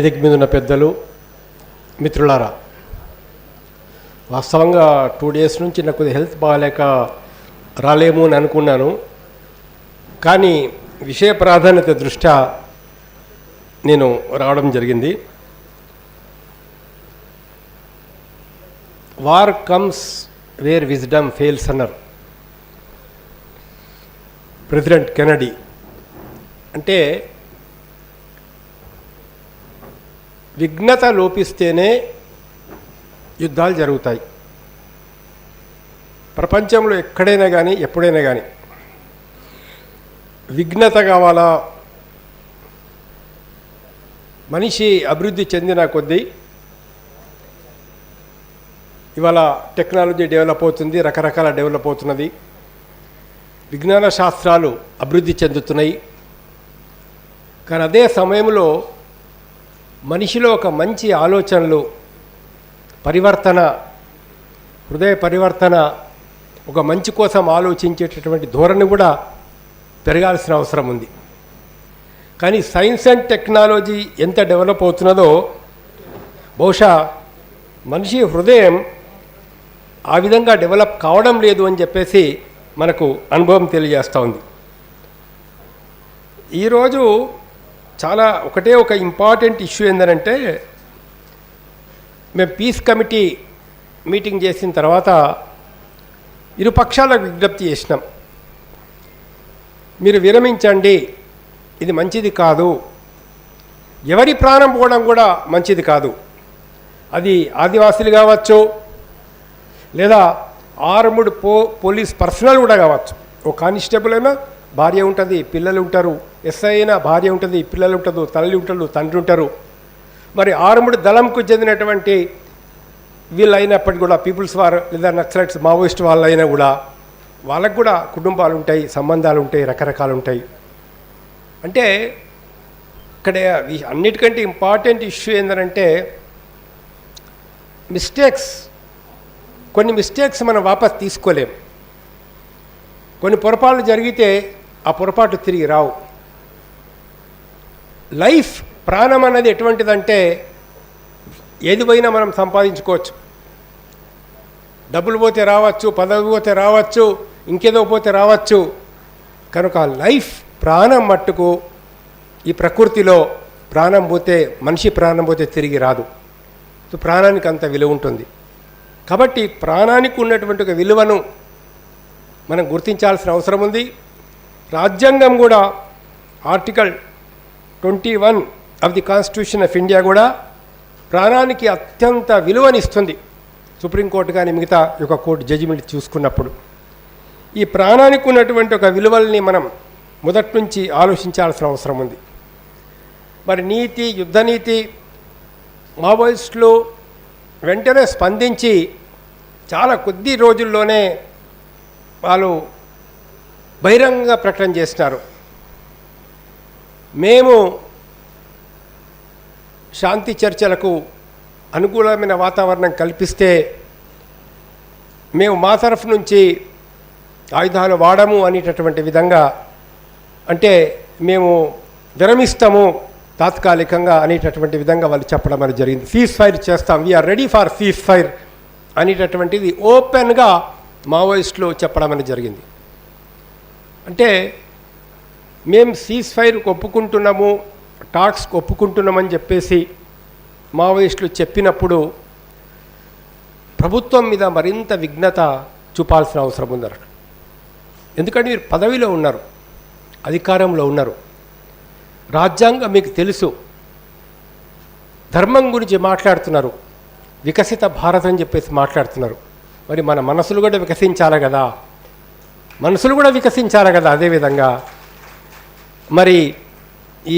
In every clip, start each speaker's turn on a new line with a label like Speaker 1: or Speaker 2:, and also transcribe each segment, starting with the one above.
Speaker 1: వేదిక మీద ఉన్న పెద్దలు, మిత్రులారా, వాస్తవంగా 2 days నుంచి నాకు హెల్త్ బాగాలేక రాలేము అని అనుకున్నాను. కానీ విషయ ప్రాధాన్యత దృష్ట్యా నేను రావడం జరిగింది. War comes where wisdom fails అన్నారు ప్రెసిడెంట్ కెనడీ. అంటే విఘ్నత లోపిస్తేనే యుద్ధాలు జరుగుతాయి. ప్రపంచంలో ఎక్కడైనా కానీ ఎప్పుడైనా కానీ విఘ్నత కావాలా? మనిషి అభివృద్ధి చెందిన కొద్దీ ఇవాళ టెక్నాలజీ డెవలప్ అవుతుంది, రకరకాల డెవలప్ అవుతున్నది, విజ్ఞాన శాస్త్రాలు అభివృద్ధి చెందుతున్నాయి. కానీ అదే సమయంలో మనిషిలో ఒక మంచి ఆలోచనలు, పరివర్తన, హృదయ పరివర్తన, ఒక మంచి కోసం ఆలోచించేటటువంటి ధోరణి కూడా పెరగాల్సిన అవసరం ఉంది. కానీ సైన్స్ అండ్ టెక్నాలజీ ఎంత డెవలప్ అవుతున్నదో బహుశా మనిషి హృదయం ఆ విధంగా డెవలప్ కావడం లేదు అని చెప్పేసి మనకు అనుభవం తెలియజేస్తూ ఉంది. ఈరోజు చాలా ఒక ఇంపార్టెంట్ ఇష్యూ ఏంటంటే, మేము పీస్ కమిటీ మీటింగ్ చేసిన తర్వాత ఇరు పక్షాలకు విజ్ఞప్తి చేసినాం, మీరు విరమించండి, ఇది మంచిది కాదు, ఎవరి ప్రాణం పోవడం కూడా మంచిది కాదు. అది ఆదివాసీలు కావచ్చు, లేదా ఆర్మ్డ్ పోలీస్ పర్సనల్ కూడా కావచ్చు. ఓ కానిస్టేబుల్ అయినా భార్య ఉంటుంది, పిల్లలు ఉంటారు, ఎస్ఐ అయినా భార్య ఉంటుంది, పిల్లలు ఉంటారు, తల్లి ఉంటారు, తండ్రి ఉంటారు. మరి ఆర్మ్డ్ దళంకు చెందినటువంటి వీళ్ళు అయినప్పటికీ కూడా, పీపుల్స్ వార్ లేదా నక్సలైట్స్, మావోయిస్ట్ వాళ్ళు అయినా కూడా వాళ్ళకు కూడా కుటుంబాలు ఉంటాయి, సంబంధాలు ఉంటాయి, రకరకాలు ఉంటాయి. అంటే ఇక్కడ అన్నిటికంటే ఇంపార్టెంట్ ఇష్యూ ఏంటంటే మిస్టేక్స్. కొన్ని మిస్టేక్స్ మనం వాపస్ తీసుకోలేం. కొన్ని పొరపాట్లు జరిగితే ఆ పొరపాటు తిరిగి రావు. లైఫ్, ప్రాణం అనేది ఎటువంటిదంటే ఏది పోయినా మనం సంపాదించుకోవచ్చు. డబ్బులు పోతే రావచ్చు, పదవి పోతే రావచ్చు, ఇంకేదో పోతే రావచ్చు. కనుక లైఫ్, ప్రాణం మట్టుకు ఈ ప్రకృతిలో ప్రాణం పోతే, మనిషి ప్రాణం పోతే తిరిగి రాదు. సో ప్రాణానికి అంత విలువ ఉంటుంది. కాబట్టి ప్రాణానికి ఉన్నటువంటి ఒక విలువను మనం గుర్తించాల్సిన అవసరం ఉంది. రాజ్యాంగం కూడా article 21 of the constitution of India కూడా ప్రాణానికి అత్యంత విలువనిస్తుంది. సుప్రీంకోర్టు కానీ మిగతా ఒక కోర్టు జడ్జిమెంట్ చూసుకున్నప్పుడు ఈ ప్రాణానికి ఉన్నటువంటి ఒక విలువల్ని మనం మొదటి నుంచి ఆలోచించాల్సిన అవసరం ఉంది. మరి నీతి, యుద్ధనీతి, మావోయిస్టులు వెంటనే స్పందించి చాలా కొద్ది రోజుల్లోనే వాళ్ళు బహిరంగంగా ప్రకటన చేసినారు, మేము శాంతి చర్చలకు అనుకూలమైన వాతావరణం కల్పిస్తే మేము మా తరఫు నుంచి ఆయుధాలు వాడము అనేటటువంటి విధంగా, అంటే మేము విరమిస్తాము తాత్కాలికంగా అనేటటువంటి విధంగా వాళ్ళు చెప్పడం అనేది జరిగింది. సీజ్ ఫైర్ చేస్తాం, we are ready for ceasefire అనేటటువంటిది ఓపెన్గా మావోయిస్టులు చెప్పడం అనేది జరిగింది. అంటే మేము సీజ్ ఫైర్కి ఒప్పుకుంటున్నాము, టాక్స్కి ఒప్పుకుంటున్నామని చెప్పేసి మావోయిస్టులు చెప్పినప్పుడు ప్రభుత్వం మీద మరింత విఘ్నత చూపాల్సిన అవసరం ఉందన్నట్టు. ఎందుకంటే మీరు పదవిలో ఉన్నారు, అధికారంలో ఉన్నారు, రాజ్యాంగం మీకు తెలుసు, ధర్మం గురించి మాట్లాడుతున్నారు, వికసిత భారత్ అని చెప్పేసి మాట్లాడుతున్నారు. మరి మన మనసులు కూడా వికసించాలి కదా, మనసులు కూడా వికసించాలి కదా. అదేవిధంగా మరి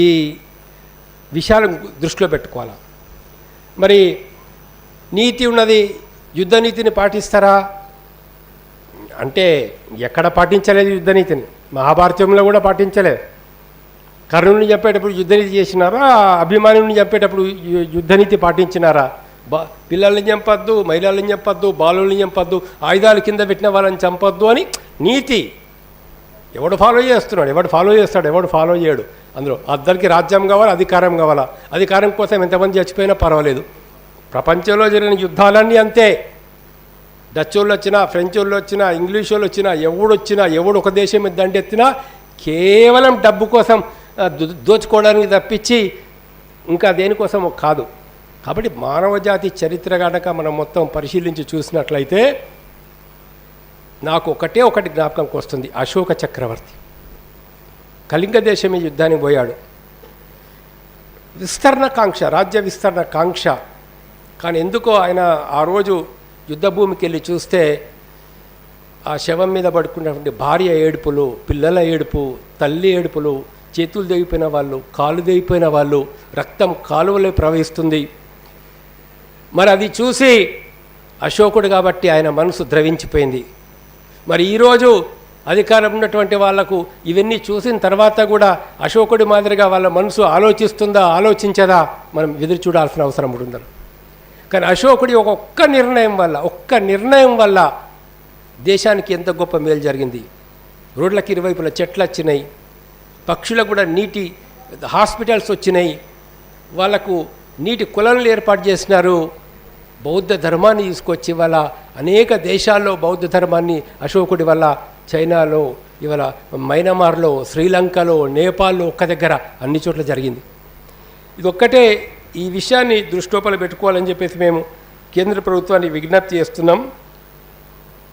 Speaker 1: ఈ విషయాలను దృష్టిలో పెట్టుకోవాలి. మరి నీతి ఉన్నది, యుద్ధ నీతిని పాటిస్తారా అంటే ఎక్కడ పాటించలేదు యుద్ధనీతిని. మహాభారతంలో కూడా పాటించలేదు. కర్ణుని చెప్పేటప్పుడు యుద్ధనీతి చేసినారా, అభిమానుని చెప్పేటప్పుడు యుద్ధనీతి పాటించినారా? పిల్లల్ని చంపొద్దు, మహిళల్ని చంపొద్దు, బాలుల్ని చంపొద్దు, ఆయుధాలు కింద పెట్టిన వాళ్ళని చంపొద్దు అని నీతి. ఎవడు ఫాలో చేస్తున్నాడు, ఎవడు ఫాలో చేస్తాడు, ఎవడు ఫాలో చేయడు. అందులో అందరికీ రాజ్యం కావాలా, అధికారం కావాలా. అధికారం కోసం ఎంతమంది చచ్చిపోయినా పర్వాలేదు. ప్రపంచంలో జరిగిన యుద్ధాలన్నీ అంతే. డచ్ వాళ్ళు వచ్చినా, ఫ్రెంచ్ వాళ్ళు వచ్చినా, ఇంగ్లీష్ వాళ్ళు వచ్చినా, ఎవడొచ్చినా, ఎవడు ఒక దేశం మీద దండెత్తినా కేవలం డబ్బు కోసం దోచుకోవడానికి తప్పించి ఇంకా దేనికోసం కాదు. కాబట్టి మానవ జాతి చరిత్ర కనుక మనం మొత్తం పరిశీలించి చూసినట్లయితే నాకు ఒకటి జ్ఞాపకంకి వస్తుంది. అశోక చక్రవర్తి కళింగ దేశం ఈ యుద్ధానికి పోయాడు. విస్తరణ కాంక్ష, రాజ్య విస్తరణ కాంక్ష. కానీ ఎందుకో ఆయన ఆ రోజు యుద్ధభూమికి వెళ్ళి చూస్తే ఆ శవం మీద పడుకున్నటువంటి భార్య ఏడుపులు, పిల్లల ఏడుపు, తల్లి ఏడుపులు, చేతులు తెగిపోయిన వాళ్ళు, కాళ్ళు తెగిపోయిన వాళ్ళు, రక్తం కాలువలో ప్రవహిస్తుంది. మరి అది చూసి అశోకుడు కాబట్టి ఆయన మనసు ద్రవించిపోయింది. మరి ఈరోజు అధికారం ఉన్నటువంటి వాళ్లకు ఇవన్నీ చూసిన తర్వాత కూడా అశోకుడి మాదిరిగా వాళ్ళ మనసు ఆలోచిస్తుందా, ఆలోచించదా, మనం ఎదురు చూడాల్సిన అవసరం ఉంటుందని. కానీ అశోకుడి ఒక్క నిర్ణయం వల్ల దేశానికి ఎంత గొప్ప మేలు జరిగింది. రోడ్లకి ఇరువైపుల చెట్లు వచ్చినాయి, పక్షులకు కూడా నీటి హాస్పిటల్స్ వచ్చినాయి, వాళ్లకు నీటి కొలనులు ఏర్పాటు చేసినారు. బౌద్ధ ధర్మాన్ని తీసుకొచ్చి ఇవాళ అనేక దేశాల్లో బౌద్ధ ధర్మాన్ని అశోకుడి వల్ల చైనాలో, ఇవాళ మయన్మార్లో, శ్రీలంకలో, నేపాల్లో ఒక్క దగ్గర అన్ని చోట్ల జరిగింది. ఇదొక్కటే ఈ విషయాన్ని దృష్టిలోపల పెట్టుకోవాలని చెప్పేసి మేము కేంద్ర ప్రభుత్వాన్ని విజ్ఞప్తి చేస్తున్నాం.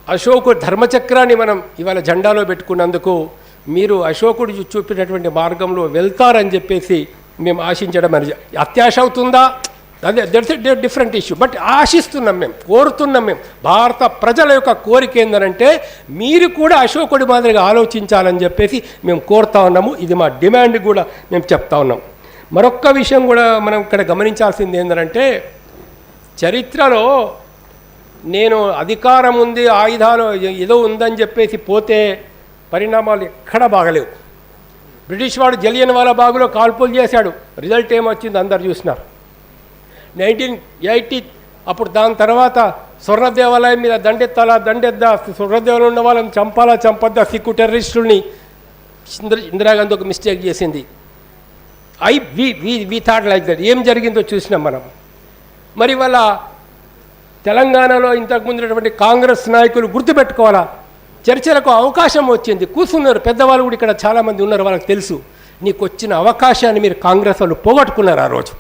Speaker 1: అశోకుడు ధర్మచక్రాన్ని మనం ఇవాళ జెండాలో పెట్టుకున్నందుకు మీరు అశోకుడు చూపినటువంటి మార్గంలో వెళ్తారని చెప్పేసి మేము ఆశించడం అనేది అత్యాశ అవుతుందా, అదే that's a different issue. But ఆశిస్తున్నాం, మేము కోరుతున్నాం. మేము భారత ప్రజల యొక్క కోరిక ఏంటంటే మీరు కూడా అశోకుడి మాదిరిగా ఆలోచించాలని చెప్పేసి మేము కోరుతా ఉన్నాము. ఇది మా డిమాండ్ కూడా మేము చెప్తా ఉన్నాం. మరొక్క విషయం కూడా మనం ఇక్కడ గమనించాల్సింది ఏంటంటే చరిత్రలో నేను అధికారం ఉంది, ఆయుధాలు ఏదో ఉందని చెప్పేసి పోతే పరిణామాలు ఎక్కడా బాగలేవు. బ్రిటిష్ వాడు జలియన్ వాలా బాగులో కాల్పులు చేశాడు, రిజల్ట్ ఏమొచ్చింది అందరు చూసినారు. 1980 అప్పుడు దాని తర్వాత స్వర్ణ దేవాలయం మీద దండెద్దా, స్వర్ణ దేవాలయం ఉన్న వాళ్ళని చంపద్దా, సిక్కు టెర్రరిస్టుల్ని ఇందిరాగాంధీ ఒక మిస్టేక్ చేసింది. We thought like that. ఏం జరిగిందో చూసినాం మనం. మరి వాళ్ళ తెలంగాణలో ఇంతకుముందు ఉన్నటువంటి కాంగ్రెస్ నాయకులు గుర్తుపెట్టుకోవాలా, చర్చలకు అవకాశం వచ్చింది, కూర్చున్నారు. పెద్దవాళ్ళు కూడా ఇక్కడ చాలామంది ఉన్నారు, వాళ్ళకి తెలుసు. నీకు వచ్చిన అవకాశాన్ని మీరు కాంగ్రెస్ వాళ్ళు పోగొట్టుకున్నారు. ఆ రోజు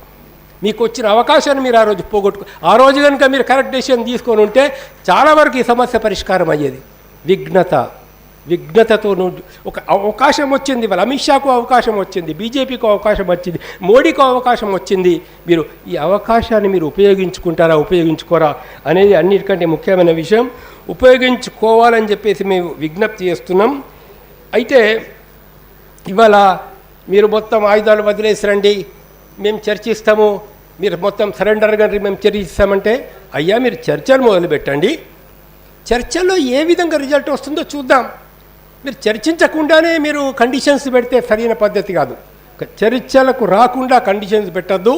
Speaker 1: మీకు వచ్చిన అవకాశాన్ని మీరు ఆ రోజు ఆ రోజు కనుక మీరు కరెక్ట్ డెసిషన్ తీసుకొని ఉంటే చాలా వరకు ఈ సమస్య పరిష్కారం అయ్యేది. విఘ్నతతో ఒక అవకాశం వచ్చింది, వాళ్ళ అమిత్ షాకు అవకాశం వచ్చింది, బీజేపీకి అవకాశం వచ్చింది, మోడీకి అవకాశం వచ్చింది. మీరు ఈ అవకాశాన్ని మీరు ఉపయోగించుకుంటారా, ఉపయోగించుకోరా అనేది అన్నిటికంటే ముఖ్యమైన విషయం. ఉపయోగించుకోవాలని చెప్పేసి మేము విజ్ఞప్తి చేస్తున్నాం. అయితే ఇవాళ మీరు మొత్తం ఆయుధాలు వదిలేసిరండి, మేము చర్చిస్తాము, మీరు మొత్తం సరెండర్ కానీ మేము చర్చిస్తామంటే, అయ్యా మీరు చర్చలు మొదలుపెట్టండి, చర్చల్లో ఏ విధంగా రిజల్ట్ వస్తుందో చూద్దాం. మీరు చర్చించకుండానే మీరు కండిషన్స్ పెడితే సరైన పద్ధతి కాదు. చర్చలకు రాకుండా కండిషన్స్ పెట్టద్దు.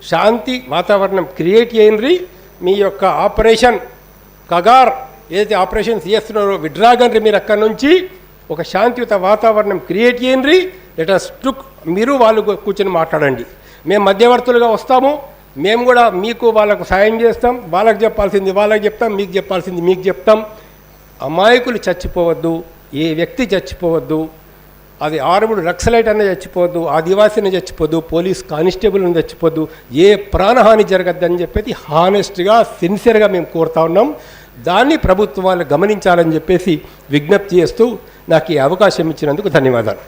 Speaker 1: శాంతి వాతావరణం క్రియేట్ చేయండి. మీ యొక్క ఆపరేషన్ కగార్ ఏదైతే ఆపరేషన్స్ చేస్తున్నారో విడ్రాగండి, మీరు అక్కడి నుంచి ఒక శాంతియుత వాతావరణం క్రియేట్ చేయండి. లెటస్ టుక్ మీరు వాళ్ళు కూర్చొని మాట్లాడండి. మేము మధ్యవర్తులుగా వస్తాము, మేము కూడా మీకు వాళ్ళకు సాయం చేస్తాం. వాళ్ళకి చెప్పాల్సింది వాళ్ళకి చెప్తాం, మీకు చెప్పాల్సింది మీకు చెప్తాం. అమాయకులు చచ్చిపోవద్దు, ఏ వ్యక్తి చచ్చిపోవద్దు, అది ఆర్ముడు నక్సలైట్ అనే చచ్చిపోవద్దు, ఆదివాసీని చచ్చిపోద్దు, పోలీస్ కానిస్టేబుల్ని చచ్చిపోద్దు, ఏ ప్రాణహాని జరగద్దని చెప్పేసి హానెస్ట్గా సిన్సియర్గా మేము కోరుతా ఉన్నాం. దాన్ని ప్రభుత్వాలు గమనించాలని చెప్పేసి విజ్ఞప్తి చేస్తూ నాకు ఈ అవకాశం ఇచ్చినందుకు ధన్యవాదాలు.